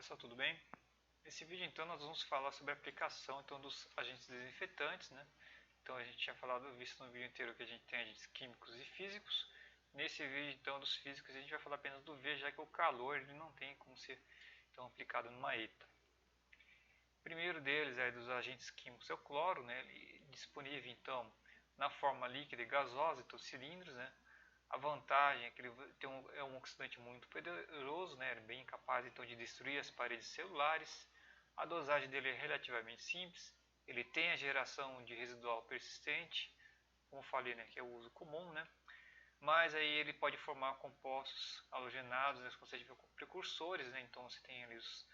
pessoal, tudo bem? Nesse vídeo então nós vamos falar sobre a aplicação então, dos agentes desinfetantes, né? Então a gente tinha visto no vídeo inteiro que a gente tem agentes químicos e físicos. Nesse vídeo então dos físicos a gente vai falar apenas do V, já que o calor ele não tem como ser então, aplicado numa ETA. O primeiro deles é dos agentes químicos é o cloro, né? Ele é disponível então na forma líquida e gasosa, então cilindros, né? A vantagem é que ele é um oxidante muito poderoso, né? Ele é bem capaz então, de destruir as paredes celulares. A dosagem dele é relativamente simples. Ele tem a geração de residual persistente, como eu falei, né? Que é o uso comum, né? Mas aí ele pode formar compostos halogenados, né? Precursores, né? Então você tem ali os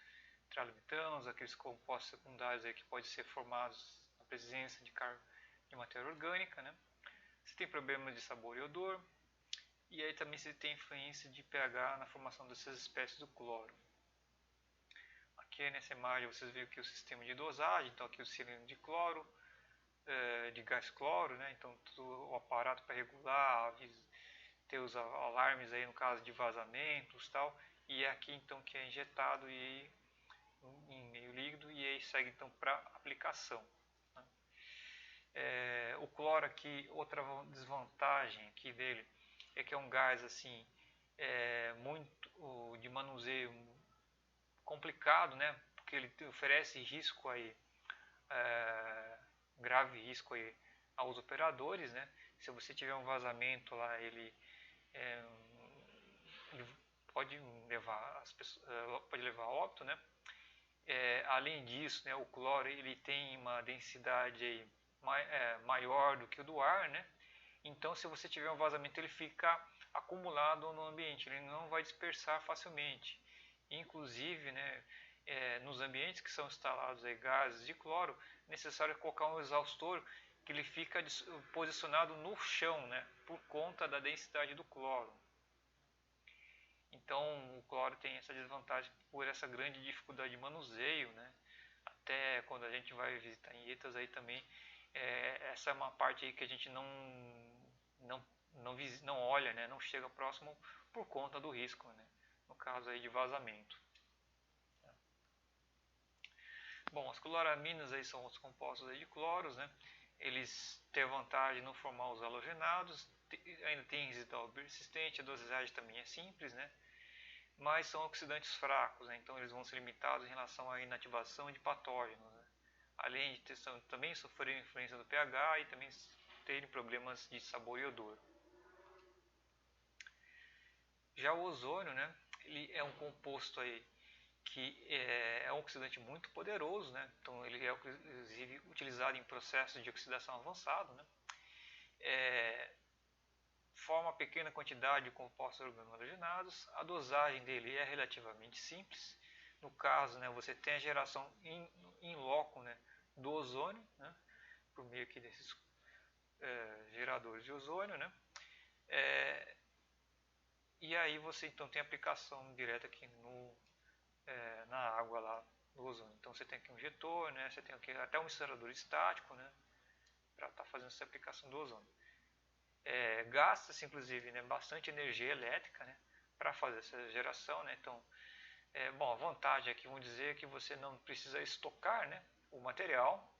tralometanos, aqueles compostos secundários aí que podem ser formados na presença de matéria orgânica, né? Você tem problemas de sabor e odor. E aí também você tem influência de pH na formação dessas espécies do cloro. Aqui nessa imagem vocês veem aqui o sistema de dosagem, então aqui o cilindro de cloro, de gás cloro, né? Então todo o aparato para regular, ter os alarmes aí no caso de vazamentos e tal. E é aqui então que é injetado e em meio líquido e aí segue então para aplicação. O cloro aqui, outra desvantagem aqui dele é que é um gás assim muito de manuseio complicado, né? Porque ele oferece risco aí, grave risco aí aos operadores, né? Se você tiver um vazamento lá, ele pode levar as pessoas, pode levar a óbito, né? Além disso, né, o cloro ele tem uma densidade aí, maior do que o do ar, né? Então, se você tiver um vazamento, ele fica acumulado no ambiente, ele não vai dispersar facilmente. Inclusive, né, nos ambientes que são instalados aí, gases de cloro, é necessário colocar um exaustor que ele fica posicionado no chão, né, por conta da densidade do cloro. Então, o cloro tem essa desvantagem por essa grande dificuldade de manuseio, né? Até quando a gente vai visitar em ETAs aí também, essa é uma parte aí que a gente não olha, né? Não chega próximo por conta do risco, né? No caso aí de vazamento. Bom, as cloraminas aí são os compostos aí de cloros, né? Eles têm a vantagem de não formar os halogenados, ainda tem residual persistente, a dosagem também é simples, né? Mas são oxidantes fracos, né? Então eles vão ser limitados em relação à inativação de patógenos, né? Além de também sofrer influência do pH e também terem problemas de sabor e odor. Já o ozônio, né? Ele é um composto aí que é um oxidante muito poderoso, né? Então ele é inclusive utilizado em processos de oxidação avançado, né? Forma pequena quantidade de compostos organohalogenados, a dosagem dele é relativamente simples. No caso, né, você tem a geração in loco, né, do ozônio, né, por meio aqui desses geradores de ozônio, né, e aí você então tem aplicação direta aqui na água lá do ozônio. Então você tem aqui um injetor, né, você tem aqui até um misturador estático, né, para estar fazendo essa aplicação do ozônio. Gasta-se inclusive, né, bastante energia elétrica, né, para fazer essa geração, né? Então, bom, a vantagem aqui, vamos dizer, é que você não precisa estocar, né, o material,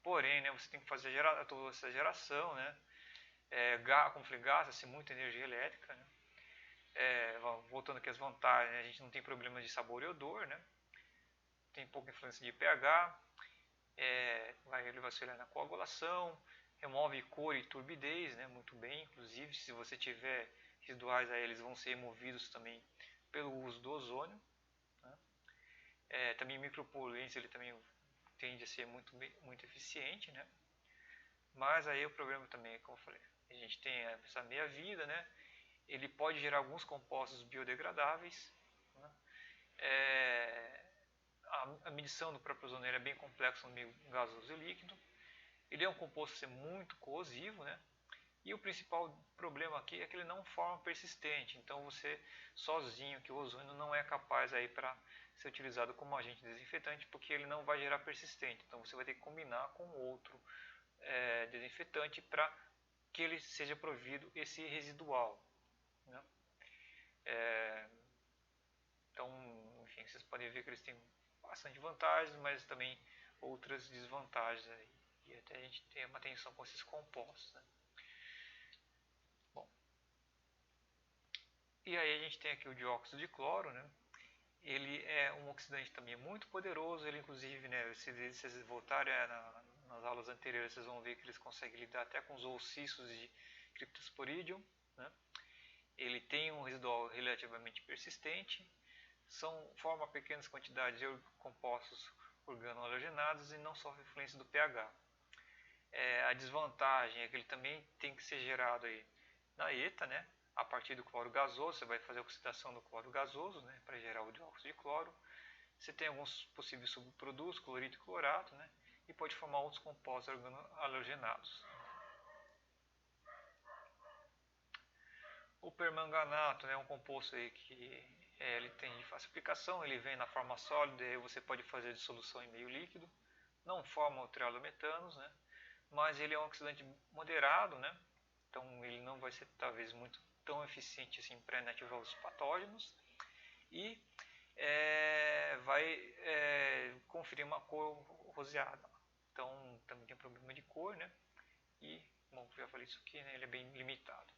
porém, né, você tem que fazer toda essa geração, né, como falei, gasta-se muita energia elétrica, né? Voltando aqui às vantagens, né, a gente não tem problemas de sabor e odor, né, tem pouca influência de pH, ele vai auxiliar na coagulação, remove cor e turbidez, né, muito bem, inclusive se você tiver residuais aí, eles vão ser removidos também pelo uso do ozônio, né? Também micropoluentes ele também tende a ser muito eficiente, né? Mas aí o problema também, como eu falei, a gente tem essa meia vida, né? Ele pode gerar alguns compostos biodegradáveis, né? A medição do próprio ozônio é bem complexa no meio gasoso e líquido. Ele é um composto muito corrosivo, né? E o principal problema aqui é que ele não forma persistente. Então você sozinho, que o ozônio não é capaz aí para ser utilizado como agente desinfetante, porque ele não vai gerar persistente. Então você vai ter que combinar com outro desinfetante para que ele seja provido esse residual, né? Então, enfim, vocês podem ver que eles têm bastante vantagens, mas também outras desvantagens aí. E até a gente tem uma atenção com esses compostos, né? Bom, e aí a gente tem aqui o dióxido de cloro, né? Ele é um oxidante também muito poderoso, ele inclusive, né, se vocês voltarem nas aulas anteriores, vocês vão ver que eles conseguem lidar até com os ouriços de Cryptosporidium, né? Ele tem um residual relativamente persistente, forma pequenas quantidades de compostos organohalogenados e não sofre influência do pH. A desvantagem é que ele também tem que ser gerado aí na ETA, né? A partir do cloro gasoso, você vai fazer a oxidação do cloro gasoso, né, para gerar o dióxido de cloro. Você tem alguns possíveis subprodutos, cloreto e clorato, né, e pode formar outros compostos organohalogenados. O permanganato é um composto aí que ele tem de fácil aplicação, ele vem na forma sólida, e você pode fazer dissolução em meio líquido, não forma o trialometanos, né, mas ele é um oxidante moderado, né, então ele não vai ser talvez muito tão eficiente assim para inativar os patógenos e vai conferir uma cor roseada. Então também tem problema de cor, né? E, bom, já falei isso aqui, né? Ele é bem limitado.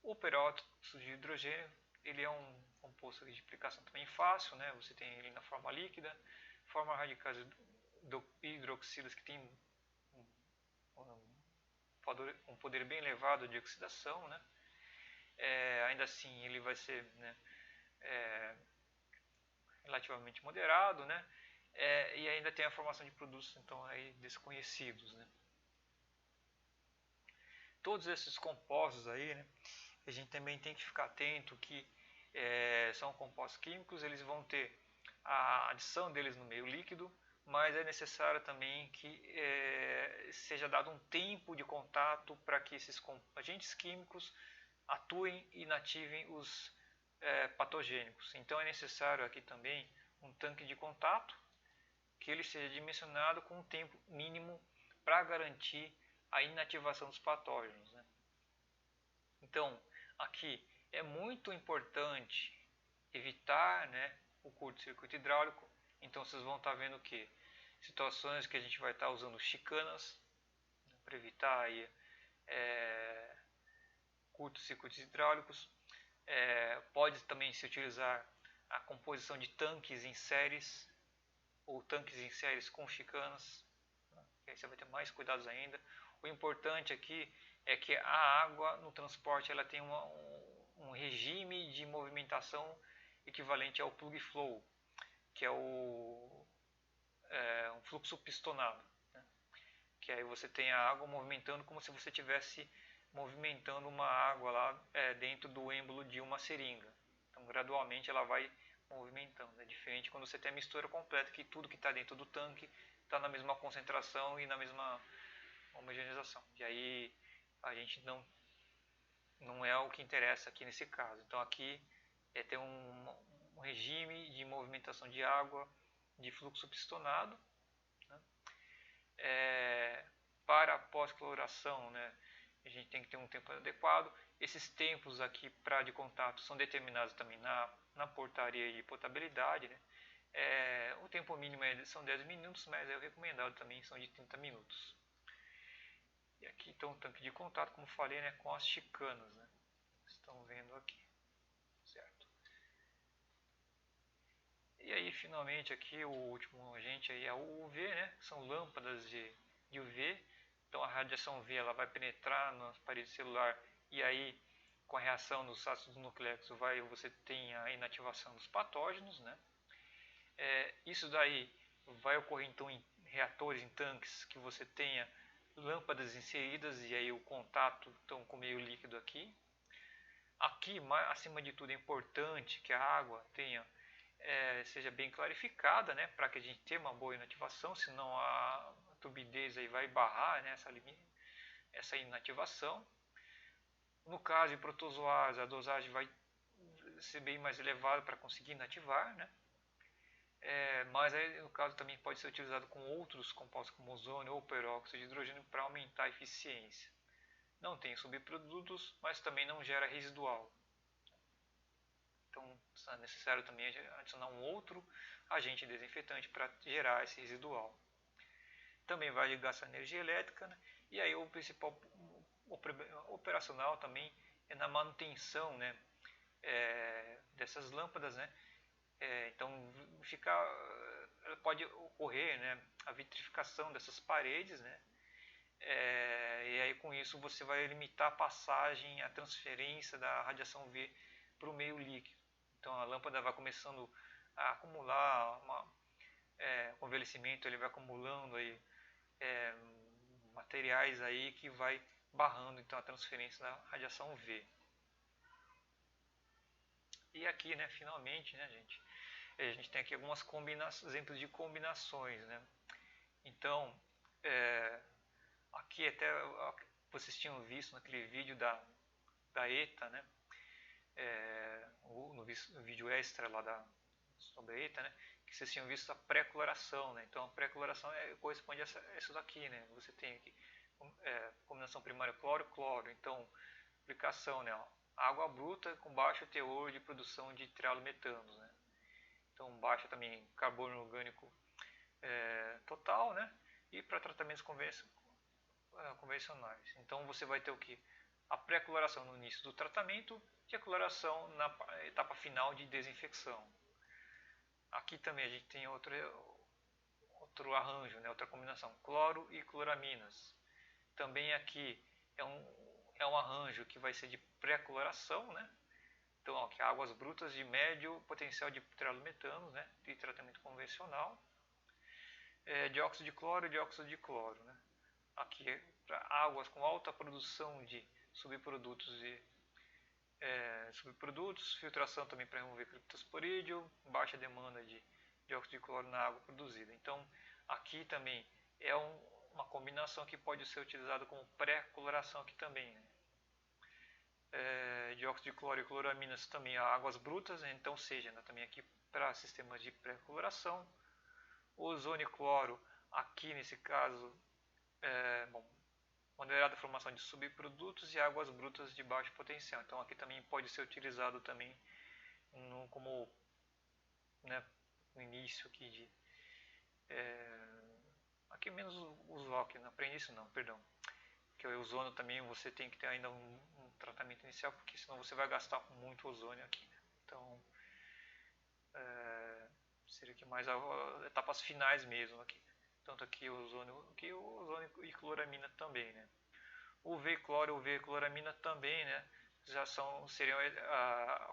O peróxido de hidrogênio, ele é um composto de aplicação também fácil, né? Você tem ele na forma líquida, forma radicais hidroxilas que tem um poder bem elevado de oxidação, né? Ainda assim ele vai ser, né, relativamente moderado, né? E ainda tem a formação de produtos então aí desconhecidos, né? Todos esses compostos aí, né, a gente também tem que ficar atento que são compostos químicos, eles vão ter a adição deles no meio líquido, mas é necessário também que seja dado um tempo de contato para que esses agentes químicos atuem e inativem os patogênicos. Então é necessário aqui também um tanque de contato que ele seja dimensionado com um tempo mínimo para garantir a inativação dos patógenos, né? Então aqui é muito importante evitar, né, o curto-circuito hidráulico. Então vocês vão estar vendo que situações que a gente vai estar usando chicanas, né, para evitar aí, curtos-circuitos hidráulicos. Pode também se utilizar a composição de tanques em séries ou tanques em séries com chicanas, né? Aí você vai ter mais cuidados ainda. O importante aqui é que a água no transporte ela tem um regime de movimentação equivalente ao plug flow, que é um fluxo pistonado, né? Que aí você tem a água movimentando como se você estivesse movimentando uma água lá dentro do êmbolo de uma seringa. Então gradualmente ela vai movimentando. É diferente quando você tem a mistura completa, que tudo que está dentro do tanque está na mesma concentração e na mesma homogeneização. E aí a gente não é o que interessa aqui nesse caso. Então aqui ter um regime de movimentação de água de fluxo pistonado, né? Para a pós-cloração, né, a gente tem que ter um tempo adequado. Esses tempos aqui de contato são determinados também na portaria de potabilidade, né? O tempo mínimo são 10 minutos, mas o recomendado também são de 30 minutos. E aqui está um tanque de contato, como falei, né, com as chicanas, né? Estão vendo aqui, certo? E aí finalmente aqui o último agente aí é o UV, né? São lâmpadas de UV. Então a radiação UV ela vai penetrar na parede celular e aí com a reação dos ácidos nucleicos você tem a inativação dos patógenos, né? Isso daí vai ocorrer então em reatores, em tanques que você tenha lâmpadas inseridas e aí o contato então, com o meio líquido aqui. Aqui, acima de tudo, é importante que a água seja bem clarificada, né, para que a gente tenha uma boa inativação, senão a turbidez aí vai barrar, né, essa inativação. No caso de protozoários, a dosagem vai ser bem mais elevada para conseguir inativar, né? Mas aí, no caso também pode ser utilizado com outros compostos como ozônio ou peróxido de hidrogênio para aumentar a eficiência. Não tem subprodutos, mas também não gera residual. Então é necessário também adicionar um outro agente desinfetante para gerar esse residual. Também vai gastar energia elétrica, né? E aí o principal operacional também é na manutenção, né, dessas lâmpadas, né? Então pode ocorrer, né, a vitrificação dessas paredes, né? E aí com isso você vai limitar a passagem, a transferência da radiação UV para o meio líquido. Então a lâmpada vai começando a acumular com o envelhecimento, ele vai acumulando aí materiais aí que vai barrando então a transferência da radiação UV. E aqui, né, finalmente, né, gente, a gente tem aqui algumas exemplos de combinações, né? Então, aqui até vocês tinham visto naquele vídeo da ETA, né? No vídeo extra lá sobre a ETA, né? Que vocês tinham visto a pré-coloração, né? Então a pré-coloração corresponde a isso daqui, né? Você tem aqui combinação primária cloro-cloro, então aplicação, né? Água bruta com baixo teor de produção de trialometanos, né? Então baixa também carbono orgânico total, né? E para tratamentos convencionais. Então você vai ter o que? A pré-coloração no início do tratamento e a coloração na etapa final de desinfecção. Aqui também a gente tem outro arranjo, né? Outra combinação, cloro e cloraminas. Também aqui é um arranjo que vai ser de pré-coloração, né? Então, ó, aqui, águas brutas de médio potencial de trialometanos, né? De tratamento convencional. Dióxido de cloro e dióxido de cloro, né? Aqui para águas com alta produção de subprodutos filtração também para remover criptosporídeo, baixa demanda de dióxido de cloro na água produzida. Então, aqui também é uma combinação que pode ser utilizada como pré-coloração aqui também, né? Dióxido de cloro e cloraminas também águas brutas, né? Então seja, né, também aqui para sistemas de pré-coloração. Ozônio e cloro, aqui nesse caso, moderada formação de subprodutos e águas brutas de baixo potencial. Então aqui também pode ser utilizado também como, né, no início aqui de aqui menos usual, aqui não para início não, perdão. Que o ozônio também você tem que ter ainda um tratamento inicial, porque senão você vai gastar muito ozônio aqui, né? Então seria aqui mais as etapas finais mesmo aqui. Tanto aqui o ozônio e cloramina também, né? UV cloro e UV cloramina também, né? Já seriam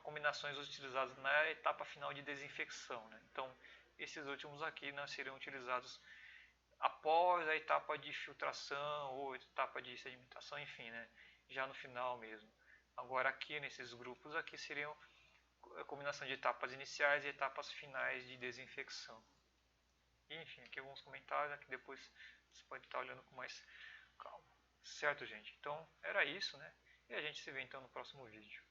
combinações utilizadas na etapa final de desinfecção, né? Então esses últimos aqui, né, seriam utilizados após a etapa de filtração ou etapa de sedimentação, enfim, né? Já no final mesmo. Agora aqui nesses grupos aqui seriam a combinação de etapas iniciais e etapas finais de desinfecção. E, enfim, aqui alguns comentários que depois você pode estar olhando com mais calma. Certo, gente? Então era isso, né? E a gente se vê então no próximo vídeo.